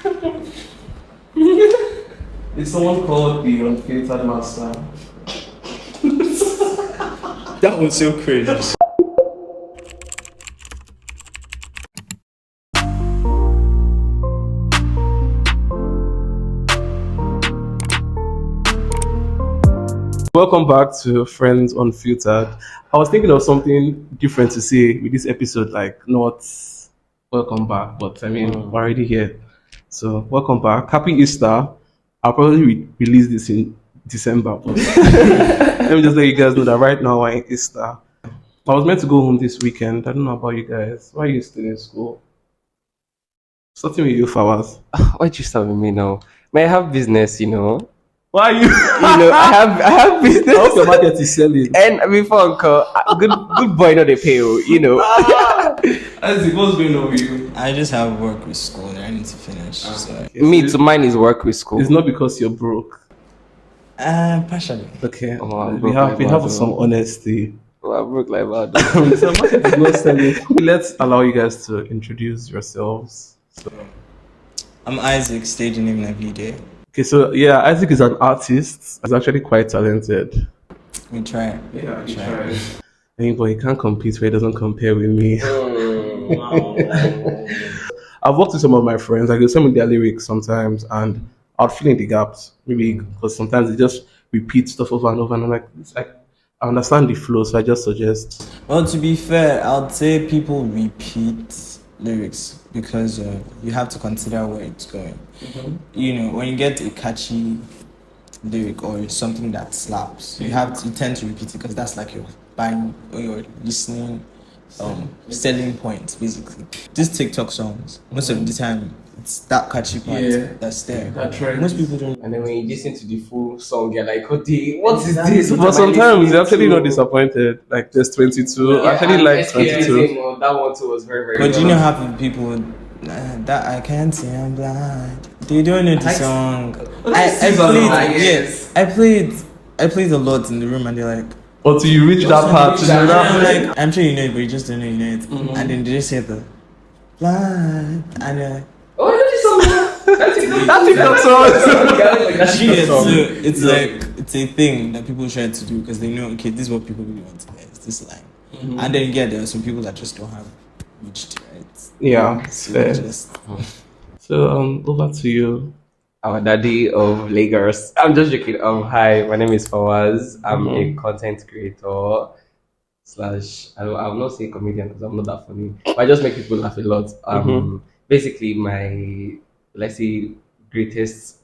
It's someone called the Unfiltered Master. That was so crazy. Welcome back to Friends Unfiltered. I was thinking of something different to say with this episode, like not welcome back, but I mean, we're already here. So, welcome back. Happy Easter. I'll probably release this in December, but let me just let you guys know that right now we're in Easter. I was meant to go home this weekend. I don't know about you guys. Why are you still in school? Starting with you, Fawaz. Why'd you start with me now? May I have business, Why are you? I have business. I hope your market is selling. And before Uncle, good boy, not the pay, Isaac, what's going on with you? I just have work with school that I need to finish. So. Me too, mine is work with school. It's not because you're broke. Partially. Okay. I'm we broke like have that, some honesty. I broke like that. So market is not selling. Let's allow you guys to introduce yourselves. So. I'm Isaac, stage name Navide. Okay, so yeah, Isaac is an artist. He's actually quite talented. We try. Yeah, he tries. But he can't compete where he doesn't compare with me. I've worked with some of my friends. I give some of their lyrics sometimes, and I'll fill in the gaps. Maybe because sometimes they just repeat stuff over and over, and I'm like, it's like I understand the flow, so I just suggest. Well, to be fair, I'd say people repeat lyrics because you have to consider where it's going. Mm-hmm. When you get a catchy lyric or something that slaps, you tend to repeat it because that's like your buying or your listening selling point, basically. These TikTok songs, most of the time, it's that catchy part that's there. That's right. Most people don't. And then when you listen to the full song, you're like, what is this? But sometimes you're actually not disappointed. Like there's 22. I actually like 22. That one too was very, very But good. you know how people that I can't see, I'm blind. They don't know the song. I played a lot in the room, and they're like, Until you reach that part, I'm like, I'm sure you know it, but you just don't know you know it. Mm-hmm. And then they just say the blind, and they're like, oh, I know this song. That's TikTok song. It's a thing that people try to do because they know, okay, this is what people really want to hear. It's this line. Mm-hmm. And then there are some people that just don't have reached it. Yeah, So over to you. Our daddy of Lagos. I'm just joking. Hi, my name is Fawaz. I'm a content creator / I will not say comedian because I'm not that funny. But I just make people laugh a lot. Basically my, let's say, greatest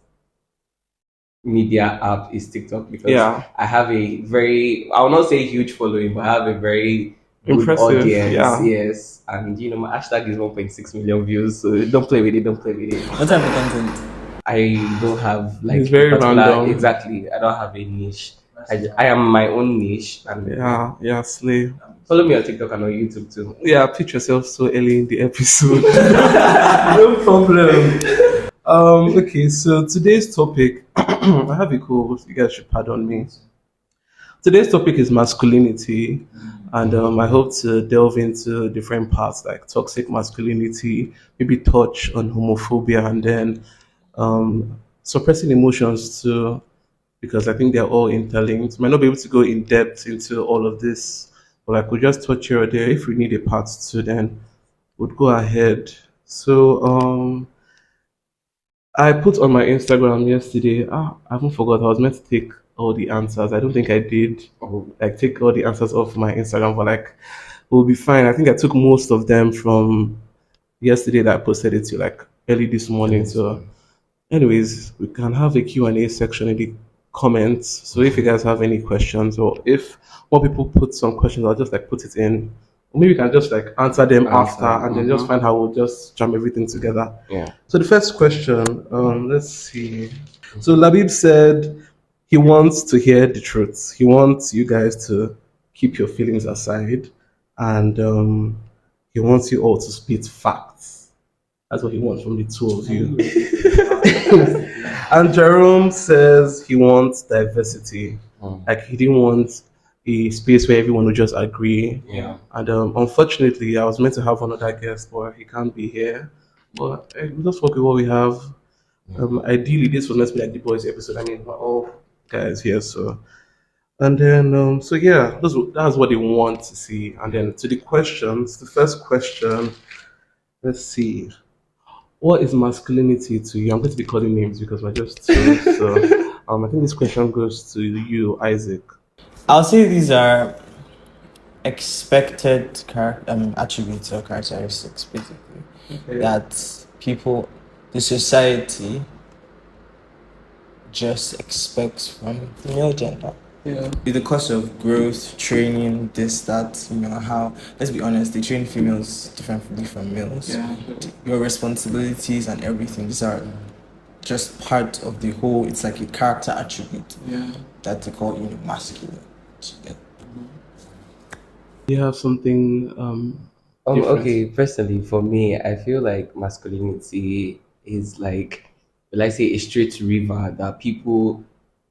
media app is TikTok because I have a very, I will not say huge following, but I have a very good impressive audience. Yeah. Yes. And my hashtag is 1.6 million views, so don't play with it. What type of content? I don't have like it's very random. Exactly. I don't have a niche. I am my own niche. And slay. Follow me on TikTok and on YouTube too. Yeah, pitch yourself so early in the episode. No problem. Okay, so today's topic, I have a quote. You guys should pardon me. Today's topic is masculinity, and I hope to delve into different parts like toxic masculinity, maybe touch on homophobia, and then suppressing emotions too, because I think they're all interlinked. Might not be able to go in depth into all of this, but I could just touch here or there. If we need a part two, then we'd go ahead. So I put on my Instagram yesterday. I haven't forgot. I was meant to take all the answers. I don't think I did. Like take all the answers off my Instagram, but like we'll be fine. I think I took most of them from yesterday that I posted it to like early this morning. So anyways, we can have a Q&A section in the comments. So if you guys have any questions, or if more people put some questions, I'll just like put it in. Or maybe we can just like answer them after and then just find how we'll just jam everything together. Yeah. So the first question, let's see. So Labib said he wants to hear the truth. He wants you guys to keep your feelings aside, and he wants you all to spit facts. That's what he wants from the two of you. And Jerome says he wants diversity. Like he didn't want a space where everyone would just agree. Yeah. And unfortunately, I was meant to have another guest, but he can't be here. But let's work with what we have. Ideally, this was meant to be like the boys episode. I mean, we're all guys here, so and then so yeah, that's what they want to see. And then to the questions, the first question, let's see, what is masculinity to you? I'm going to be calling names because we're just two. So I think this question goes to you, Isaac. I'll say these are expected attributes or characteristics, basically, that people, the society, just expects from the male gender. Yeah. With the course of growth, training, this, that, how, let's be honest, they train females differently from males. Yeah. Your responsibilities and everything, these are just part of the whole, it's like a character attribute that they call, masculine. Yeah. You have something different. Okay, personally, for me, I feel like masculinity is like, let's say, a straight river that people,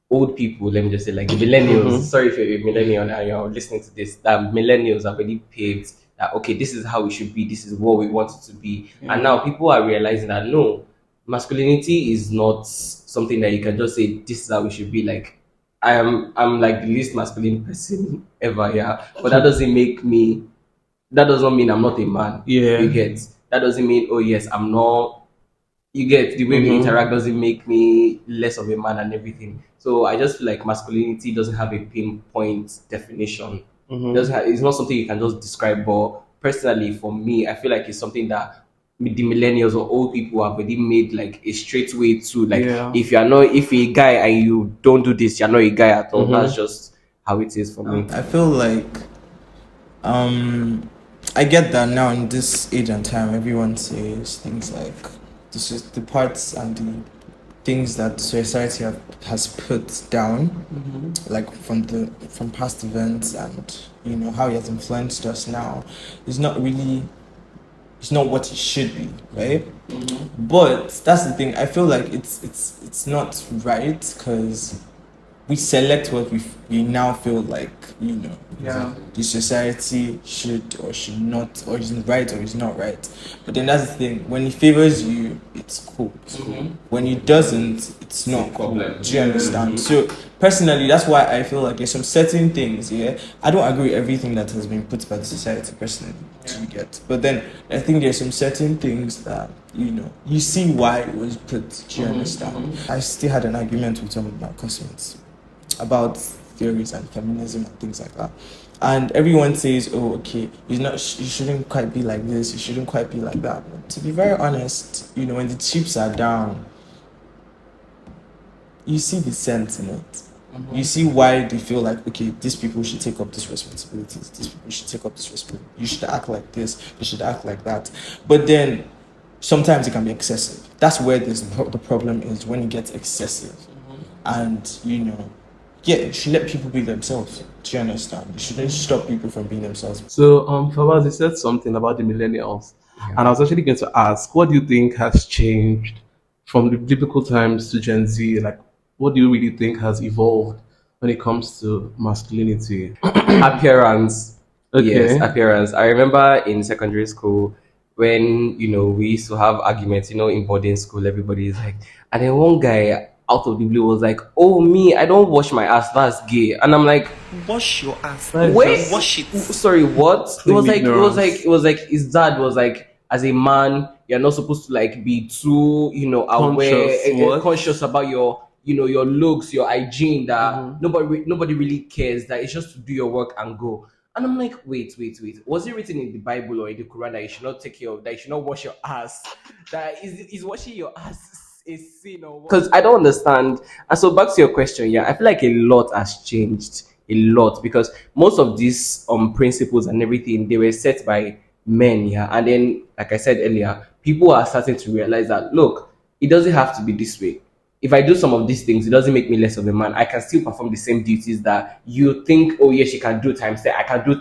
old people, let me just say, like the millennials. Sorry if you're a millennial and you're listening to this, that millennials have already paved that, okay, this is how it should be, this is what we want it to be. And now people are realizing that no, masculinity is not something that you can just say, this is how it should be. Like, I'm like the least masculine person ever, yeah. But that does not mean I'm not a man. Yeah. You get, that doesn't mean, oh yes, I'm not, you get, the way we interact doesn't make me less of a man and everything. So I just feel like masculinity doesn't have a pinpoint definition. It doesn't have, it's not something you can just describe. But personally, for me, I feel like it's something that the millennials or old people have already made like a straight way to, like, Yeah. if you're not, if you're a guy and you don't do this, you're not a guy at all. That's just how it is for me. I feel like I get that now in this age and time, everyone says things like this is the parts and the things that society has put down, like from past events, and how it has influenced us now, is not really, it's not what it should be, right? But that's the thing. I feel like it's not right, because we select what we now feel like the society should or should not, or is right or is not right. But then that's the thing, when it favors you, it's cool. When it doesn't, it's not cool. Do you understand? So personally, that's why I feel like there's some certain things, I don't agree with everything that has been put by the society personally, do you get? But then I think there's some certain things that you see why it was put. Do you understand? I still had an argument with some of my classmates about theories and feminism and things like that, and everyone says, oh, okay, you shouldn't quite be like this, you shouldn't quite be like that. But to be very honest, when the chips are down, you see the sense in it. You see why they feel like, okay, these people should take up these responsibilities, these people should take up this responsibility, you should act like this, you should act like that. But then sometimes it can be excessive. That's where the problem is, when it gets excessive. And you should let people be themselves. Do you understand? You shouldn't stop people from being themselves. So Fawaz, you said something about the millennials, and I was actually going to ask, what do you think has changed from the biblical times to Gen Z? Like, what do you really think has evolved when it comes to masculinity? Appearance. Okay. Yes, appearance. I remember in secondary school when we used to have arguments, in boarding school, everybody is like, and then one guy out of the blue was like, oh, me, I don't wash my ass, that's gay. And I'm like, Wash your ass. wait, Wash it. sorry, what? It was like his dad was like, as a man, you're not supposed to like be too, aware, conscious about your your looks, your hygiene, that nobody really cares, that it's just to do your work and go. And I'm like, wait. Was it written in the Bible or in the Quran that you should not take care of, that you should not wash your ass? That is washing your ass a sin or what? Because I don't understand. And so back to your question, I feel like a lot has changed. A lot, because most of these principles and everything, they were set by men, and then, like I said earlier, people are starting to realize that, look, it doesn't have to be this way. If I do some of these things, it doesn't make me less of a man. I can still perform the same duties that you think, oh yes, you can do times 10. I can do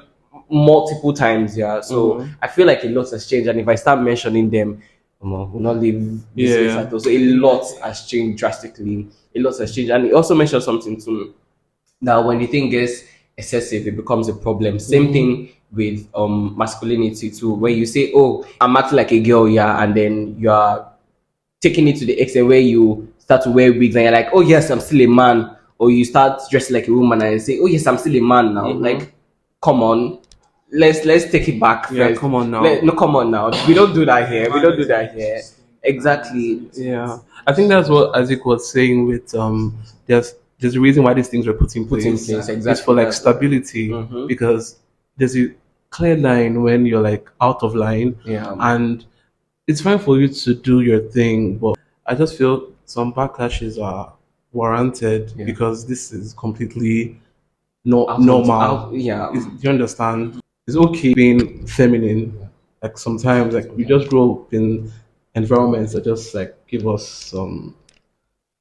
multiple times, So I feel like a lot has changed, and if I start mentioning them, we'll not live this way at all. So a lot has changed drastically. A lot has changed, and he also mentioned something to me, that when the thing gets excessive, it becomes a problem. Same thing with masculinity too, where you say, "Oh, I'm acting like a girl, yeah," and then you are taking it to the extent where you start to wear wigs and you're like, "Oh yes, I'm still a man," or you start dressing like a woman and you say, "Oh yes, I'm still a man now." Like, come on, let's take it back Yeah, first. come on now. No, come on now. We don't do that here. We don't do that here. Exactly. Yeah, I think that's what Isaac was saying with there's a reason why these things were put in Put in place. place. It's for Exactly. like That's stability because there's a clear line when you're like out of line, yeah. and it's fine for you to do your thing, but I just feel some backlashes are warranted Yeah. because this is completely not Out of- normal. yeah. Do you understand? It's okay being feminine. Like sometimes, like we just grow up in environments that just like give us some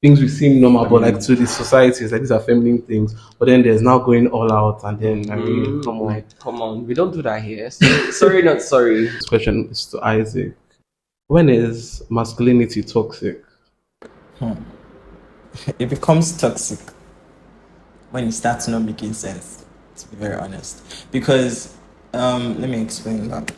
things we seem normal, but like to the societies, like these are feminine things. But then there's now going all out, and then I mean, come on. Like, come on. We don't do that here. Sorry, not sorry. This question is to Isaac. When is masculinity toxic? It becomes toxic when it starts not making sense, to be very honest. Because, let me explain that.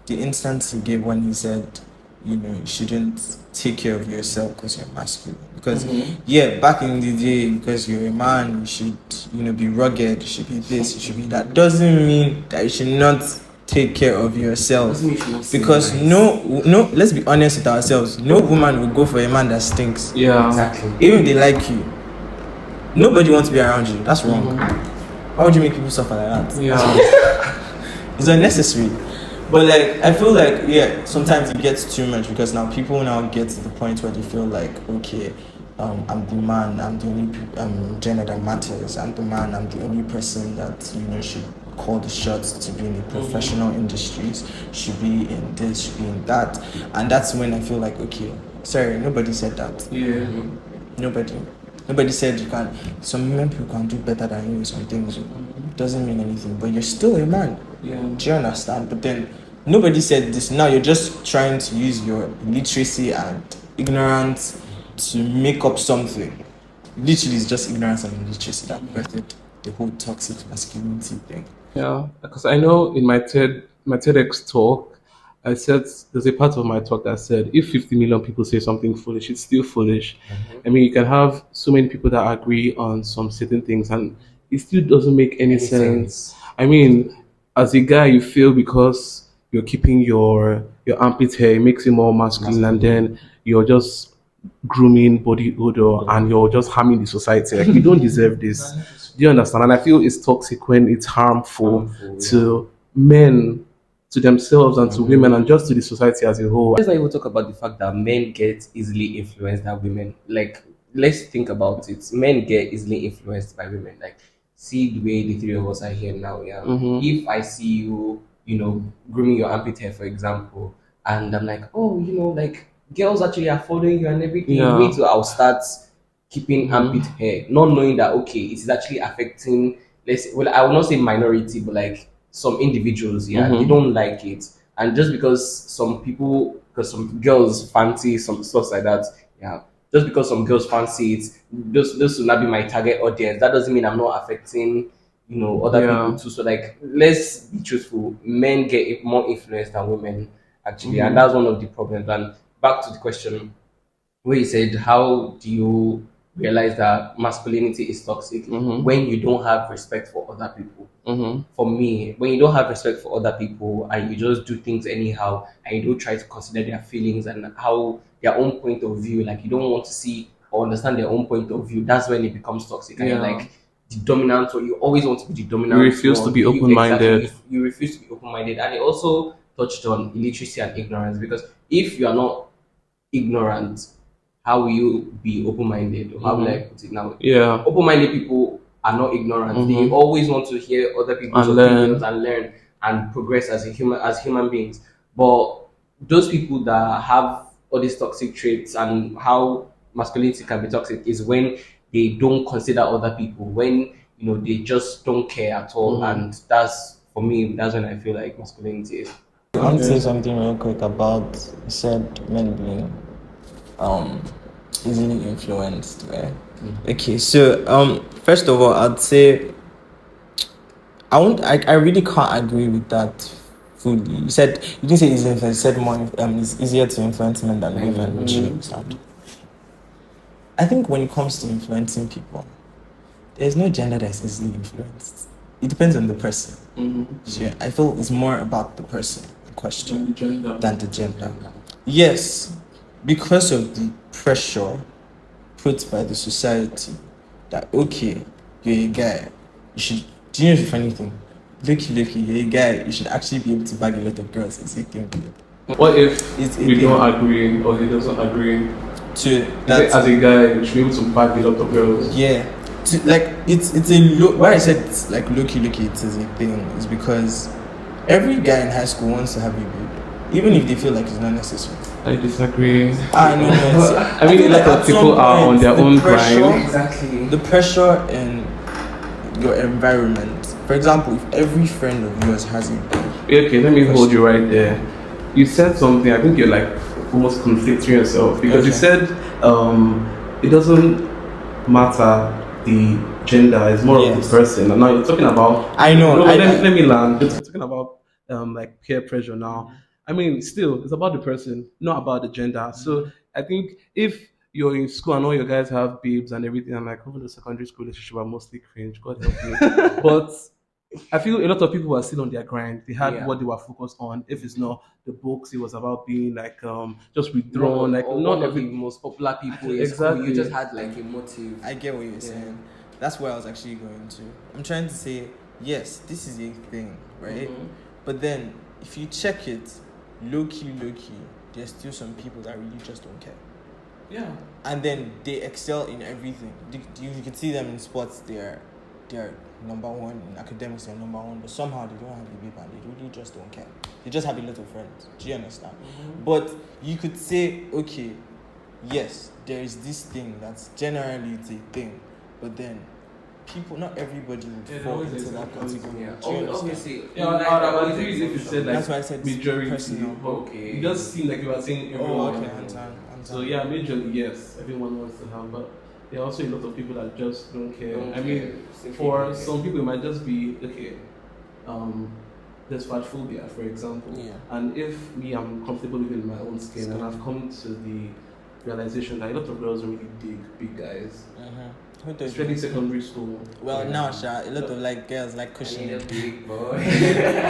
The instance he gave when he said, you shouldn't take care of yourself because you're masculine. Because, yeah, back in the day, because you're a man, you should, be rugged, you should be this, you should be that. Doesn't mean that you should not take care of yourself. Because no, let's be honest with ourselves. No woman will go for a man that stinks. Yeah, Exactly. Even if they like you, nobody wants to be around you. That's wrong. Why would you make people suffer like that? yeah, It's unnecessary. But like, I feel like, yeah, sometimes it gets too much because now people now get to the point where they feel like, okay, I'm the man, I'm the only gender that matters. I'm the man, I'm the only person that should call the shots to be in the professional industries, should be in this, should be in that, and that's when I feel like, okay, sorry, nobody said that. yeah. Nobody said you can. Some women people can do better than you in some things. Doesn't mean anything, but you're still a man. Yeah. Do you understand? But then nobody said this. Now you're just trying to use your illiteracy and ignorance to make up something. Literally, it's just ignorance and illiteracy that birthed the whole toxic masculinity thing. Yeah, because I know in my TEDx talk, I said there's a part of my talk that said if 50 million people say something foolish, it's still foolish. I mean, you can have so many people that agree on some certain things, and it still doesn't make any sense. I mean, as a guy, you feel because you're keeping your armpit hair, it makes you more masculine, and then you're just grooming body odor and you're just harming the society. Like, you don't deserve this. Do you understand? And I feel it's toxic when it's harmful to men, to themselves, and to women, and just to the society as a whole. Let's not even talk about the fact that men get easily influenced by women. Like, let's think about it. Men get easily influenced by women. Like, see the way the three of us are here now. Yeah. If I see you, grooming your armpit hair, for example, and I'm like, oh, like girls actually are following you and everything. Yeah. Me too. I'll start keeping armpit hair, not knowing that okay, it is actually affecting. I will not say minority, but like some individuals, yeah, they don't like it, and just because some girls fancy some stuff like that, yeah, just because some girls fancy it, those will not be my target audience. That doesn't mean I'm not affecting, other people too. So like, let's be truthful. Men get more influence than women actually, and that's one of the problems. And back to the question where you said, how do you realize that masculinity is toxic when you don't have respect for other people? For me, when you don't have respect for other people and you just do things anyhow and you don't try to consider their feelings and how their own point of view, like you don't want to see or understand their own point of view, that's when it becomes toxic. And you're like the dominant, or you always want to be the dominant. You refuse to be You- open-minded. exactly, you refuse to be open-minded. And it also touched on illiteracy and ignorance, because if you are not ignorant, how will you be open-minded? Or how will I put it now? Yeah. Open-minded people are not ignorant. They always want to hear other people's And opinions and learn and progress as human beings. But those people that have all these toxic traits, and how masculinity can be toxic, is when they don't consider other people, when they just don't care at all. And that's, for me, that's when I feel like masculinity is. I want to say something real quick about, you said men being easily influenced, right? Okay, so first of all, I'd say I really can't agree with that fully. You didn't say easy influence. You said more. It's easier to influence men than women, which you understand. I think when it comes to influencing people, there's no gender that's easily influenced. It depends on the person. So yeah, I feel it's more about the person in question than the gender. Yes, because of the pressure put by the society that okay, you're a guy, you should. Do you know the funny thing? Look, you're a guy, you should actually be able to bag a lot of girls. It's a thing. What if It's a we thing. don't agree or he doesn't agree? To That as a guy, you should be able to bag a lot of girls. yeah, it's a why I said it's like look, it is a thing is because every guy in high school wants to have a baby, even if they feel like it's not necessary. I disagree. I know. I mean, a lot of people are on their own grind. Exactly. The pressure in your environment. For example, if every friend of yours has a baby, Okay, let me hold you right there. You said something. I think you're like almost conflicting yourself because you said it doesn't matter the gender; it's more of the person. And now you're talking about. I know. No, let me land. You're talking about like peer pressure now. I mean, still, it's about the person, not about the gender. So I think if you're in school and all your guys have babes and everything, I'm like, over the secondary school relationship are mostly cringe. God help me. But I feel a lot of people were still on their grind. They had what they were focused on. If it's not the books, it was about being like just withdrawn, like or not one of the every. most popular people in Exactly. school. You just had like a motive. I get what you're saying. That's where I was actually going to. I'm trying to say, yes, this is a thing, right? But then, if you check it, low key, there's still some people that really just don't care. Yeah. And then they excel in everything. You can see them in sports. They're number one in academics. They're number one, but somehow they don't have the paper. They really just don't care. They just have a lot of friends. Do you understand? But you could say, okay, yes, there is this thing that's generally it's a thing, but then people, not everybody would fall into that category. Yeah, Do you understand? obviously. Yeah, I would agree if you said like That's why I said majority. personal. But Okay. it does seem like you were saying everyone. Oh, okay, understand. So yeah, majorly yes, everyone wants to have, but there are also a lot of people that just don't care. I mean, for some people it might just be okay. There's F.R.I.E.N.D.S, for example, and if me, I'm comfortable living in my own skin, and I've come to the realization that a lot of girls don't really dig big guys. Especially secondary school. Well, now, Sha, a lot of like girls like cushioning. Big boy.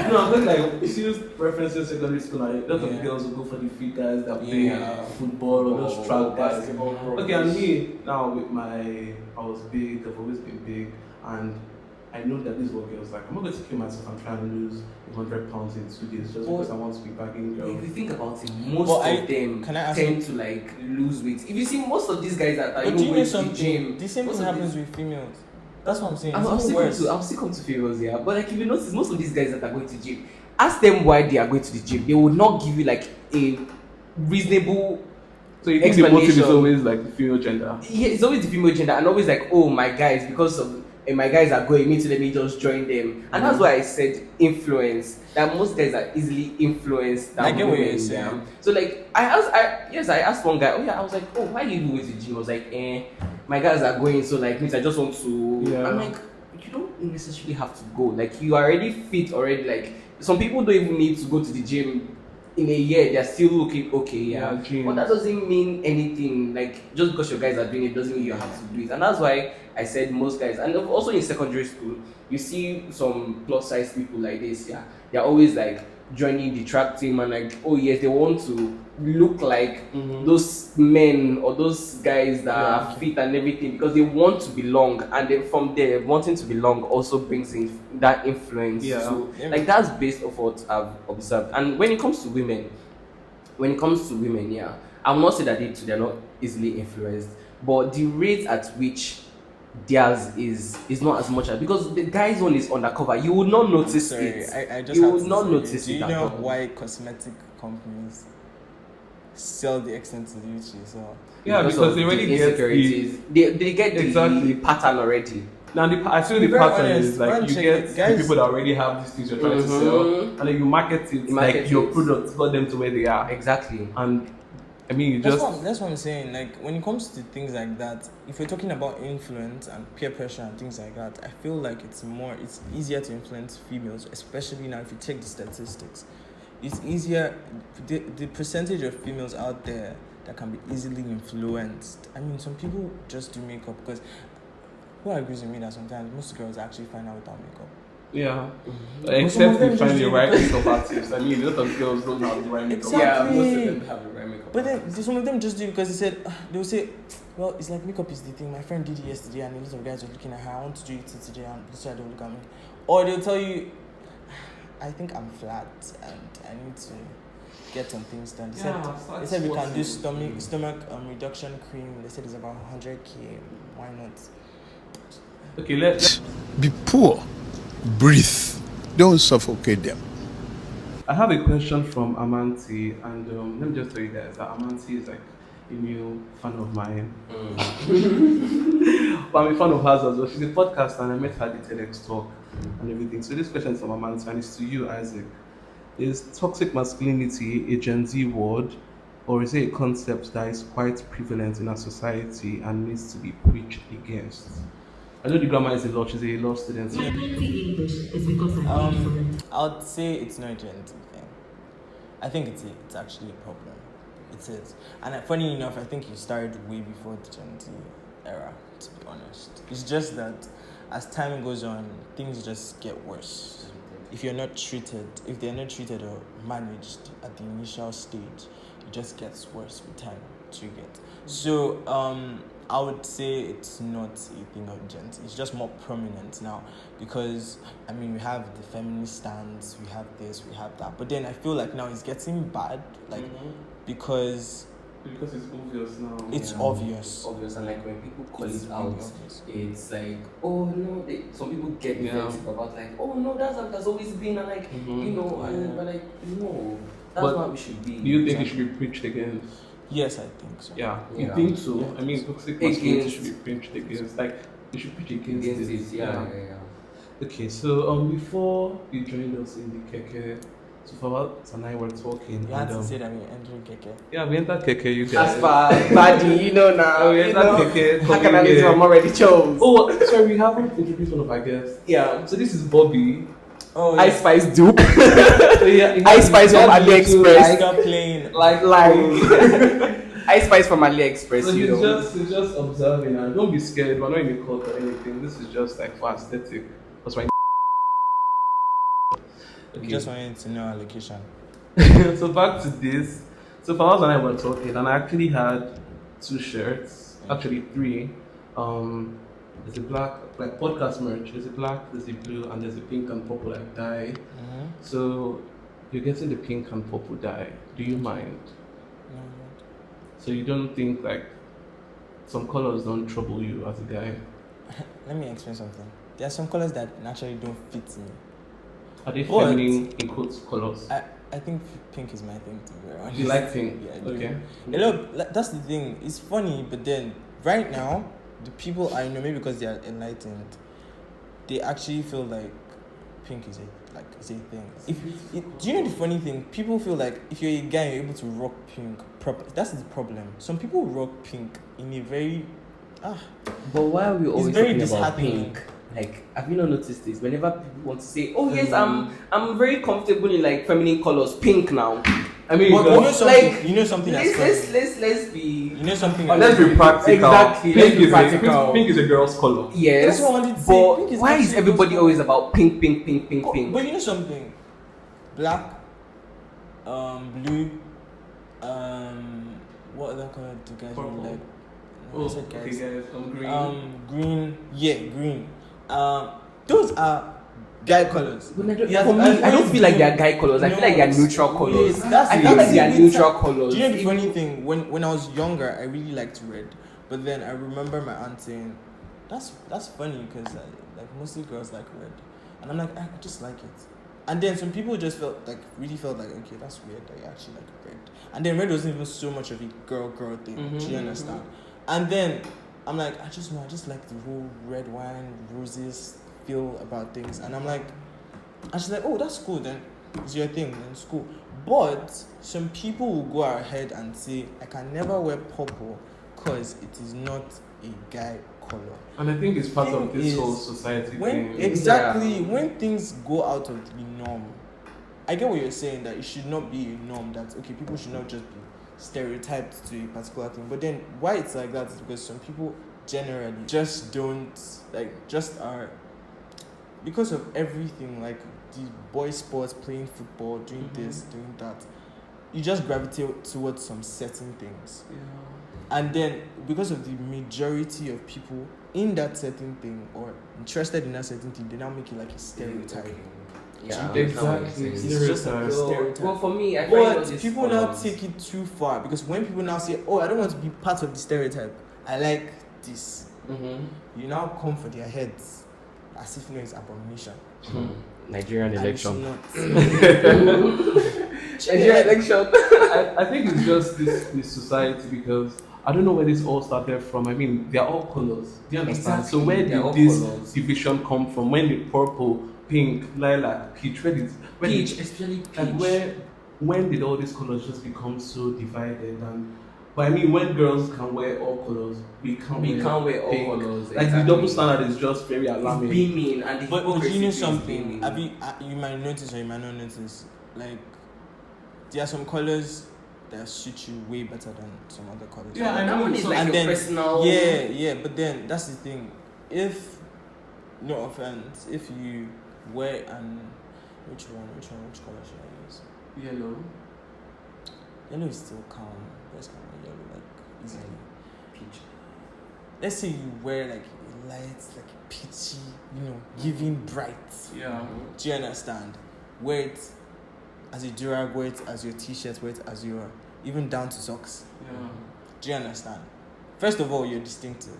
No, I'm talking like serious references secondary school. Like, a lot of girls will go for the fit guys that play football or those track guys. Okay, and me now with I was big. I've always been big, and I know that this is what girls like. I'm not going to kill myself and try and lose 100 pounds in 2 days just because I want to be bagging girls. If you think about it, most of them tend to like lose weight. If you see most of these guys that are even going to the gym, the same thing happens with females. That's what I'm saying. I'll still come to females, yeah. But like if you notice, most of these guys that are going to the gym, ask them why they are going to the gym. They will not give you like a reasonable. So you think the motive is always like the female gender? Yeah, it's always the female gender, and always like, oh my guys, because of my guys are going, me to let me just join them, and that's why I said influence. That most guys are easily influenced. I get what you're saying. So like I asked one guy. Oh yeah, I was like, oh, why are you going to the gym? I was like, my guys are going, so like me, I just want to. Yeah. I'm like, you don't necessarily have to go. Like you are already fit already. Like some people don't even need to go to the gym. In a year, they're still looking okay, yeah. But that doesn't mean anything. Like just because your guys are doing it doesn't mean you have to do it. And that's why I said most guys, and also in secondary school, you see some plus size people like this, yeah. They're always like joining the track team and like, oh yes, they want to look like those men or those guys that are fit and everything because they want to belong, and then from there wanting to belong also brings in that influence. So like that's based off what I've observed. And when it comes to women, yeah, I will not say that they're not easily influenced, but the rate at which theirs is not as much as, because the guy's one is undercover. You will not notice it. I just you will not notice it. Do it. you know why cosmetic companies sell the extent to which they sell? Yeah, because they already get they get the pattern already. Now I feel the pattern is like you get the people that already have these things you're trying to sell, and then you market it like your product got them to where they are. Exactly. And I mean, you That's just what I'm saying. Like when it comes to things like that, if we're talking about influence and peer pressure and things like that, I feel like it's easier to influence females, especially now if you check the statistics. It's easier. The percentage of females out there that can be easily influenced. I mean, some people just do makeup because who agrees with me that sometimes most girls actually find out without makeup. yeah. But some of Except them they find just the do right because- makeup artist. I mean, a lot of girls don't have the right makeup. Exactly. Yeah, most of them have the right makeup. But then some of them just do it because they will say, well, it's like makeup is the thing. My friend did it yesterday and a lot of guys were looking at her. I want to do it today and this side don't look at me. Or they'll tell you, I think I'm flat and I need to get some things done. They said we can do stomach reduction cream. They said it's about 100k. Why not? Okay, let's. Be poor. Breathe. Don't suffocate them. I have a question from Amanti, and let me just tell you guys that Amanti is like a new fan of mine. But I'm a fan of hers as well. She's a podcaster, and I met her at the TEDx talk and everything. So this question is from Amanti, and it's to you, Isaac. Is toxic masculinity a Gen Z word, or is it a concept that is quite prevalent in our society and needs to be preached against? I know the grammar is a lot. She's a law student. So English is because I'm different. I'd say it's not a Gen Z thing. I think it's actually a problem. It is. And funny enough, I think it started way before the Gen Z era, to be honest. It's just that as time goes on, things just get worse. If they're not treated or managed at the initial stage, it just gets worse with time, you get. So, I would say it's not a thing of Gen Z. It's just more prominent now because, I mean, we have the feminist stance, we have this, we have that. But then I feel like now it's getting bad, like, because it's obvious now. it's Yeah, obvious. It's obvious, and like when people call It's it really out, obvious. it's like, oh no, some people get defensive about like, oh no, that's how that's always been, and like, you know, and but like, no, that's But what we should be. Do you think it should be preached against? Yes, I think so. Yeah, you Yeah. think so? Yeah. I mean, toxic masculinity Against- should be preached against. Like, you should preach against Against this. it, yeah. Okay, so before you joined us in the keke, so Fawad and I were talking. You had and, to say that we're entering Keke. yeah, we entered keke. You guys. As for Buddy, you know now. we You entered know, keke. how can I lose? I'm already chose. Oh, sorry, we haven't introduced one of our guests. Yeah. So this is Bobby. Oh, yeah. Ice Spice dupe. So yeah, Ice Spice from AliExpress. Stop playing. Like Ice Spice from AliExpress. So you know. he's just observing, and don't be scared. We're not in a cult or anything. This is just like for aesthetic. That's why. We just wanted to know our location. So back to this. So Fawaz and I were talking, and I actually had 2 shirts, actually 3. There's a black, like podcast merch. There's a black, there's a blue, and there's a pink and purple like dye. So you're getting the pink and purple dye. Do you mind? No, So you don't think like some colors don't trouble you as a guy? let me explain something. There are some colors that naturally don't fit me. Are they What? feminine in quotes colors? I think pink is my thing, to be very honest. You like pink? Yeah, I do. Okay. That's the thing. It's funny, but then right now, the people I know, maybe because they are enlightened, they actually feel like pink is a thing. Do you know the funny thing? People feel like if you're a guy, you're able to rock pink proper. That's the problem. Some people rock pink in a very But why are we always very talking about disheartening. pink? Like, have you not noticed this? Whenever people want to say, "Oh yes, I'm very comfortable in like feminine colors, pink now." I mean, But you know something that's Let's be. you know something. let's be practical. Exactly, Pink let's be is practical. pink is a girl's color. Yes, That's what I wanted to say. but Pink is why is actually everybody those always about pink, pink, pink, pink, pink? But you know something, black, blue, what other color do guys Purple. really like? Oh, I said okay, guys. guys. Green. Green. Yeah, green. Those are guy colors. For me, Yes, I don't feel like they are guy colors. I feel like they are neutral colors. Yes, I feel like they are neutral colors. Do you know the funny thing? When I was younger, I really liked red, but then I remember my aunt saying, "That's funny because like mostly girls like red," and I'm like, I just like it. And then some people just really felt like, okay, that's weird that you actually like red. And then red wasn't even so much of a girl thing. Do you understand? And then I'm like, I just like the whole red wine, roses feel about things. And I'm like, oh, that's cool then. It's your thing in school. But some people will go ahead and say, I can never wear purple because it is not a guy color. And I think it's part of Thing this is, whole society when thing. exactly when things go out of the norm, I get what you're saying, that it should not be a norm, that okay, people should not just be stereotyped to a particular thing. But then why it's like that is because some people generally just don't, like, just are, because of everything, like the boy sports, playing football, doing this, doing that, you just gravitate towards some certain things. And then because of the majority of people in that certain thing or interested in that certain thing, they now make it like a stereotype. Yeah, Exactly. It's just like a stereotype. Well, for me, I find all But these people now colors- take it too far, because when people now say, "Oh, I don't want to be part of the stereotype. I like this," you now come for their heads as if it's abomination. Nigerian And it's election. not. Nigerian election. I think it's just this society, because I don't know where this all started from. I mean, they're all colors. Do you understand? Exactly, So where they're all did this colours. division come from? When the purple, pink, lilac, peach, where did when Peach, did- especially peach. like when did all these colors just become so divided? And but I mean, when girls can wear all colors, we can't wear all pink. colors. Like the double standard is just very It's alarming. beaming, and the But you hypocrisy know is something? beaming. Have you might notice or you might not notice. Like, there are some colors that suit you way better than some other colors. Yeah, I that know. one is So- like and your then, personal. yeah, but then that's the thing. If, no offense, if you wear which color should I use? Yellow. Yellow is still calm. Let's calm yellow like easily. Peach. Let's say you wear like a light, like a peachy, giving bright. Yeah. Do you understand? Wear it as a durag, wear it as your t-shirt, wear it as your, even down to socks. Yeah. Do you understand? First of all, you're distinctive.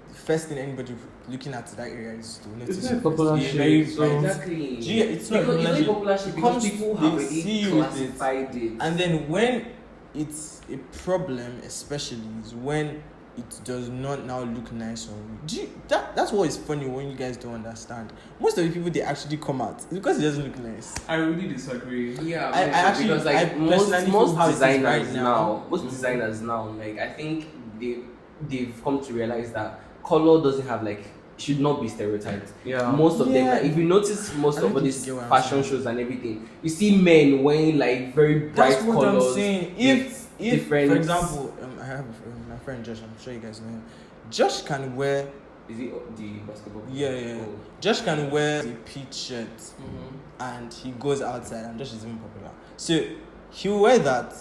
The first thing anybody looking at that area is to notice. It's not you popular first. shade, You're very so- bright. Exactly. It's not because it's popular popular shade. shade because Comes- people they have see already you with it. classified it. And then when it's a problem, especially, is when it does not now look nice on you. That's what is funny when you guys don't understand. Most of the people, they actually come out. It's because it doesn't look nice. I really disagree. Yeah, I actually- because I like personally feel most how it is designers right now. most designers now, like I think they've come to realize that color doesn't have like should not be stereotyped. Yeah. Most of them, Yeah. like, if you notice most I don't of all think these you get what I'm fashion saying. shows and everything, you see men wearing like very bright That's what colors. I'm saying. with If different, for example, I have my friend Josh. I'm sure you guys know him. Josh can wear. is it the basketball? Yeah. Oh. Josh can wear a peach shirt Mm-hmm. and he goes outside, and Josh is even popular. So he will wear that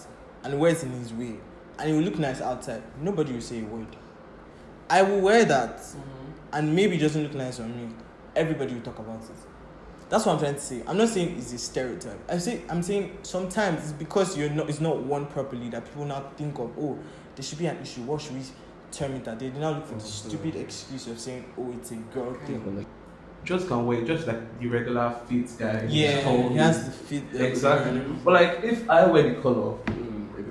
and wear it in his way, and it will look nice outside. Nobody will say a word. I will wear that, and maybe it doesn't look nice on me. Everybody will talk about it. That's what I'm trying to say. I'm not saying it's a stereotype. I'm saying sometimes it's because it's not worn properly that people now think of, oh, there should be an issue. What should we term it that? They now look for the stupid excuse of saying, oh, it's a girl thing. Just can wear just like the regular fit guy. Yeah, Tall. he has the fit. Exactly. But like if I wear the color,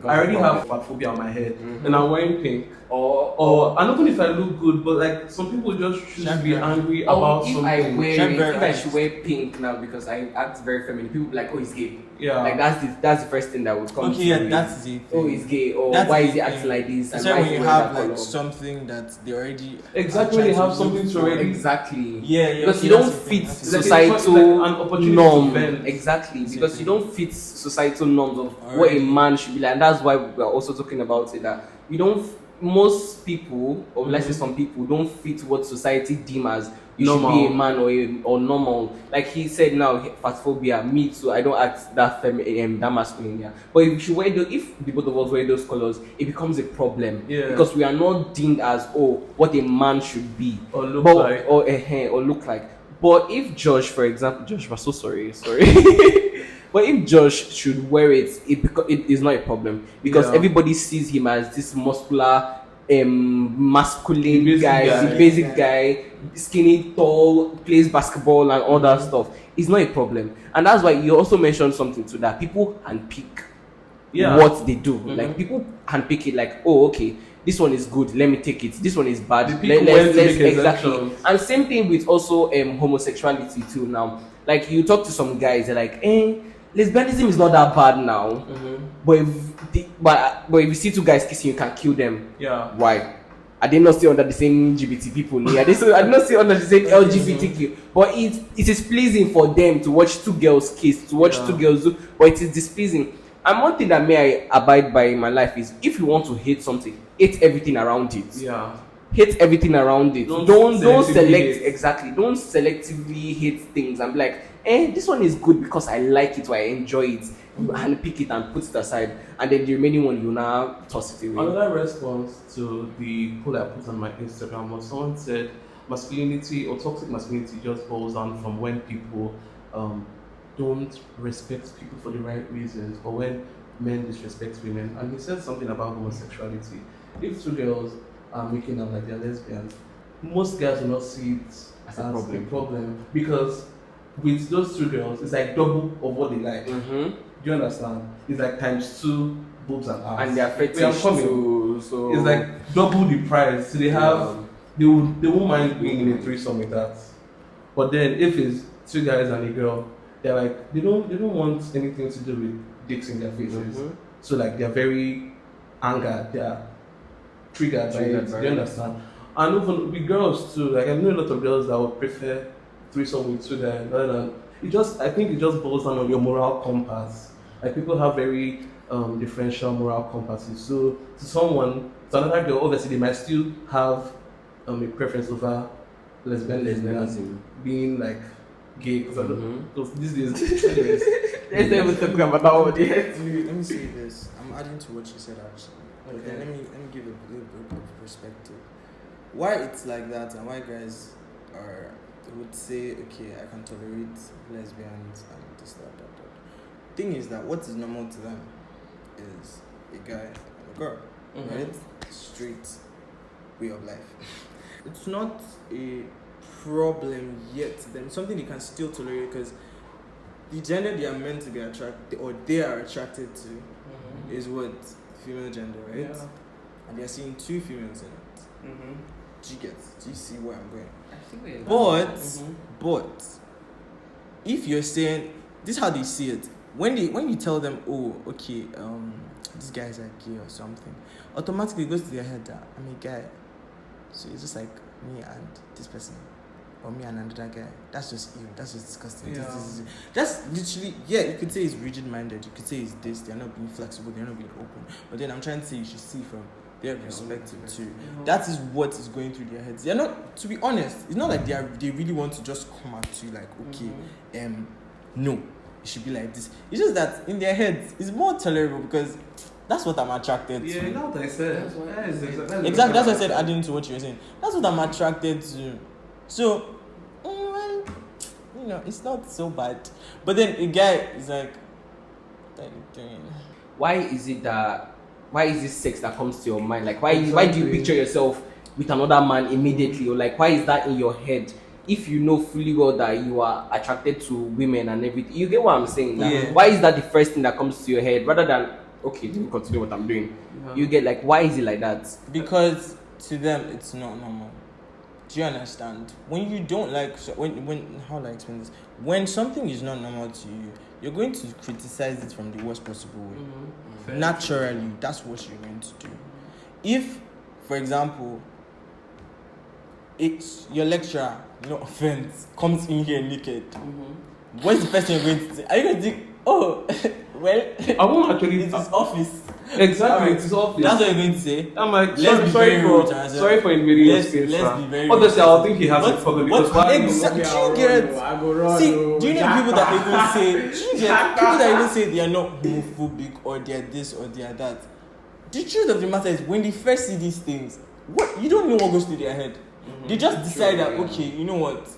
I already have phobia on my head, and I'm wearing pink. Or and not only if I look good, but like some people just choose to be angry about if something. I should wear pink now because I act very feminine, people be like, oh, he's gay. Yeah. Like that's the first thing that would come to Okay, yeah, me. that's the thing. Oh, he's gay. Or That's why the is he thing. acting like this? And Especially why when is he you wearing have that like color? something that they already Exactly, are they trying have to look something to for. already- Exactly. Yeah, Because okay, you don't that's the thing, fit that's the thing. societal Like an opportunity to norm. vent. Exactly, That's because the you thing. don't fit societal norms of what a Already. man should be like. And that's why we're also talking about it, that you don't. Most people, or let's say some people, don't fit what society deem as you should be a Normal. man or normal. Like he said now, fatphobia. Me too. I don't act that that masculine. Yeah. But if you should wear if the both of us wear those colors, it becomes a problem. Yeah. Because we are not deemed as what a man should be Or look but, like. or look like. But if Josh, for example, Josh was so sorry. But if Josh should wear it, it is not a problem because Yeah. everybody sees him as this muscular, masculine The basic guy, guy. the basic guy, skinny, tall, plays basketball and all that stuff. It's not a problem, and that's why you also mentioned something to that. People handpick what they do. Like people handpick it, like, oh, okay, this one is good, let me take it. This one is bad. The people went to make Exactly. exceptions. And same thing with also homosexuality too. Now, like you talk to some guys, they're like, lesbianism is not that bad now. But but if you see two guys kissing, you can kill them. Yeah. Why? I did not stay under the same LGBT people. I did not stay under the same LGBTQ. But it is pleasing for them to watch two girls kiss, to watch two girls do, but it is displeasing. And one thing that may I abide by in my life is, if you want to hate something, hate everything around it. Yeah. Hate everything around it. Don't selectively select hate. exactly. Don't selectively hate things and be like, this one is good because I like it or I enjoy it. You handpick it and put it aside, and then the remaining one you now toss it away. Another response to the poll I put on my Instagram was someone said masculinity or toxic masculinity just boils down from when people don't respect people for the right reasons, or when men disrespect women. And he said something about homosexuality. If two girls are making out like they're lesbians, most guys will not see it as a problem, because with those two girls, it's like double of what they like. Do you understand? It's like times 2 boobs and ass. And they are fetish too, so it's like double the price. So they have they won't mind being in a threesome with that. But then if it's 2 guys and a girl, they're like they don't want anything to do with dicks in their faces. So like they're very angered, they're triggered by it. Do you understand? And even with girls too, like I know a lot of girls that would prefer threesome with 2 guys rather than I think it just boils down on your moral compass. Like people have very differential moral compasses. So to another girl, obviously they might still have a preference over lesbianism, being like gay. Because these days, anyways, let's not even talk about that one yet. Let me say this. I'm adding to what you said actually. Okay. Let me give a little bit of perspective. Why it's like that and why guys would say, okay, I can tolerate lesbians and this, that. Thing is that what is normal to them is a guy and a girl, right? Straight way of life. It's not a problem yet to them. Something they can still tolerate, because the gender they are meant to be attracted, or they are attracted to, is what? Female gender, right? Yeah. And they're seeing 2 females in it. Do you see where I'm going? But if you're saying, this is how they see it. When you tell them, oh, okay, these guys are gay or something, automatically it goes to their head that I'm a guy, so it's just like me and this person, or me and another guy. That's just evil. That's just disgusting. Yeah. That's literally, you could say it's rigid-minded. You could say it's this. They're not being flexible. They're not being open. But then I'm trying to say you should see from their perspective too. That is what is going through their heads. They're not, to be honest, it's not like they really want to just come at you like, okay, no, it should be like this. It's just that in their heads it's more tolerable, because that's what I'm attracted to. Yeah, you know what I said. Exactly, that's what I said, adding to what you were saying. That's what I'm attracted to. So, well, it's not so bad. But then a guy is like, what are you doing? Why is this sex that comes to your mind? Like, why do you picture yourself with another man immediately? Or like, why is that in your head? If you know fully well that you are attracted to women and everything, you get what I'm saying? Like, why is that the first thing that comes to your head rather than, okay, let me continue what I'm doing? You get like, why is it like that? Because to them it's not normal. Do you understand? When you don't like, when how do I explain this? When something is not normal to you, you're going to criticize it from the worst possible way. Naturally, that's what you're going to do. If, for example, it's your lecturer, no offense, comes in here naked, what's the first thing you're going to say? Are you going to think, oh, well, I won't actually. it's his office. Exactly, it's his office. That's what you're going to say. I'm like, Let's sorry for invading your space. Let's be very Obviously, I'll think he has a problem because why? Exactly. See, do you know people that even say, people that even say they are not homophobic or they are this or they are that? The truth of the matter is, when they first see these things, you don't know what goes through their head. They just decide that, okay, you know what,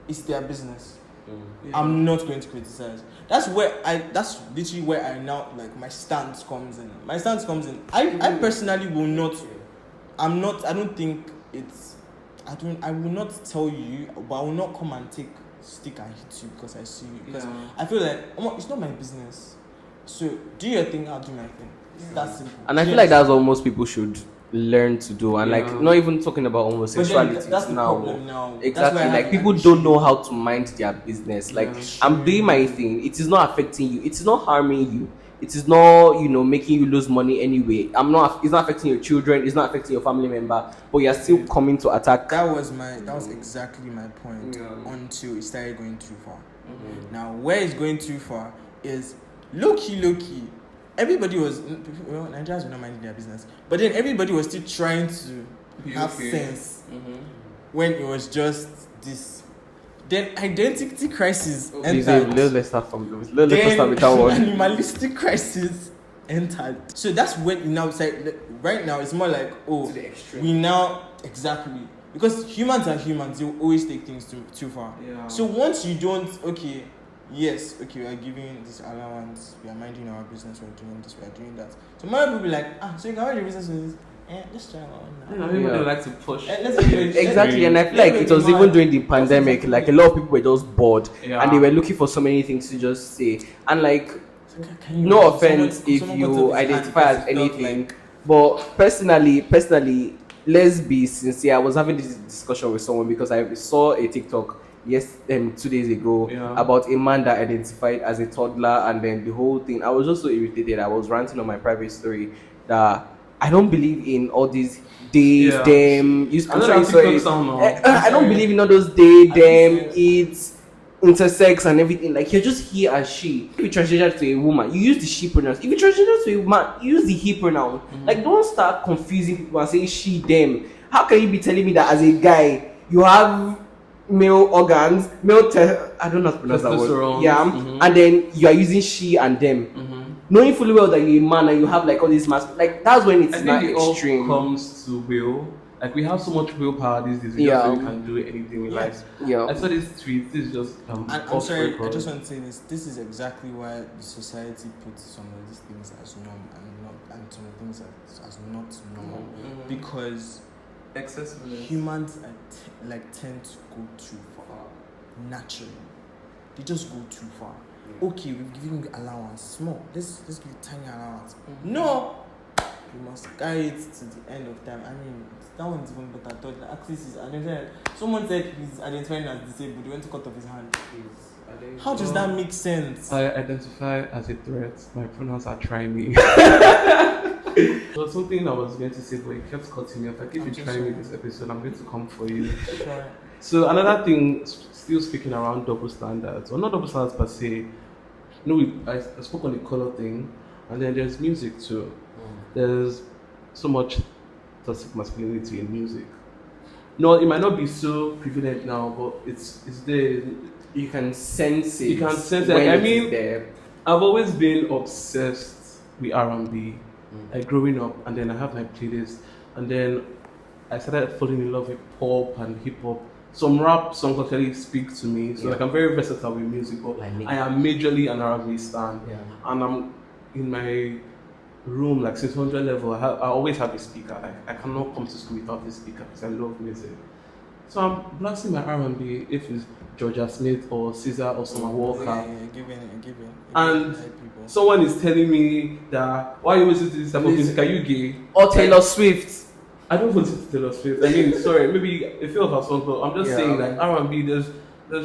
it's their business. I'm not going to criticize. That's literally where I now, like, my stance comes in. I personally will not, I will not tell you, but I will not come and take stick and hit you because I see you. Because I feel like, it's not my business. So do your thing, I'll do my thing. It's that simple. And I Do feel you like that's understand? what most people should learn to do. And like, Yeah. not even talking about But then homosexuality that's the now. problem now. That's why I Exactly. have Like an people issue don't know with how to mind their business. Like Yeah. I'm doing my thing. It is not affecting you. It is not harming you. It is not, making you lose money anyway. It's not affecting your children. It's not affecting your family member. But you're still coming to attack. That was exactly my point until it started going too far. Now where it's going too far is low key. Everybody was Nigerians were not minding their business, but then everybody was still trying to have sense when it was just this. Then identity crisis entered. Let's start with that one. Animalistic crisis entered. So that's when you now say right now it's more like we now exactly because humans are humans, they will always take things too far. Yeah. So once you don't we are giving this allowance, we are minding our business, we are doing this, we are doing that. So more people will be like, so you can mind your business with this. Let's try one now. Everybody like to push. Exactly, and I feel like it was even during the pandemic, like a lot of people were just bored and they were looking for so many things to just say. And like, no offense if you identify as anything, but personally, let's be sincere. I was having this discussion with someone because I saw a TikTok 2 days ago about a man that identified as a toddler, and then the whole thing. I was just so irritated. I was ranting on my private story that I don't believe in all these they, them. I'm sure you saw it. I don't believe in all those they, them, it, intersex and everything. Like, you're just he and she. If you transition to a woman, you use the she pronouns. If you transition to a man, you use the he pronoun. Like, don't start confusing people and saying she, them. How can you be telling me that as a guy you have male organs, I don't know how to pronounce that word. Yeah, and then you are using she and them, knowing fully well that you're a man and you have like all these masks. Like, that's when it's not extreme. All comes to will. Like, we have so much willpower these days. We just can do anything we like. Yeah. I saw this tweet. This is just I'm sorry. I just want to say this. This is exactly why the society puts some of these things as norm and some things as not normal, because humans tend to go too far naturally. They just go too far. Okay, we've given you allowance, small. Let's give you tiny allowance. No, you must carry it to the end of time. I mean, that one's even better. I thought the artist is identified. Someone said he's identifying as disabled. He went to cut off his hand. How does that make sense? I identify as a threat. My pronouns are try me. There was something I was going to say, but it kept cutting me off. Like, if you try me this episode, I'm going to come for you. Sure. So another thing, still speaking around double standards, or not double standards per se. I spoke on the color thing, and then there's music too. There's so much toxic masculinity in music. No, it might not be so prevalent now, but it's there. You can sense it. You can sense it. When I it's mean, there. I've always been obsessed with R&B, like growing up, and then I have my playlist, and then I started falling in love with pop and hip hop. Some rap songs actually speak to me, so like I'm very versatile with music, but I am majorly an R&B stan, and I'm in my room like 600 level. I always have a speaker. Like, I cannot come to school without this speaker because I love music. So I'm blasting my R&B, if it's Georgia Smith or Caesar or Summer Walker. Giving. And someone is telling me that, why you listen to this type of music? Are you gay? Or Taylor Swift. I don't listen to Taylor Swift. I mean, sorry, maybe a few of her songs, but I'm just saying that R&B, there's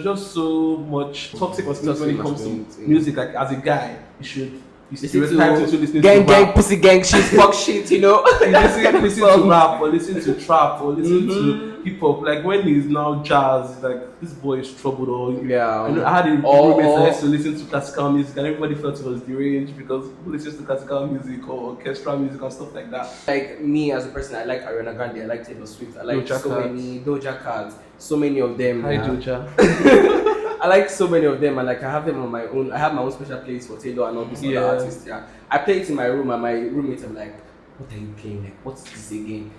just so much toxic masculinity when it comes to music. Like, as a guy, you should listen to gang, pussy gang, shit, fuck shit, you listen to rap, or listen to trap, or listen to hip hop. Like, when he's now jazz, it's like, this boy is troubled. Or I had a roommate that used to listen to classical music, and everybody felt it was deranged because who listens to classical music or orchestral music and stuff like that. Like, me as a person, I like Ariana Grande, I like Taylor Swift, I like Doja Cat, so many of them. Hi, Doja. I like so many of them, and like I have them on my own. I have my own special playlist for Taylor and all these other artists. Yeah, I play it in my room, and my roommates are like, "What are you playing? Like, what's this again?"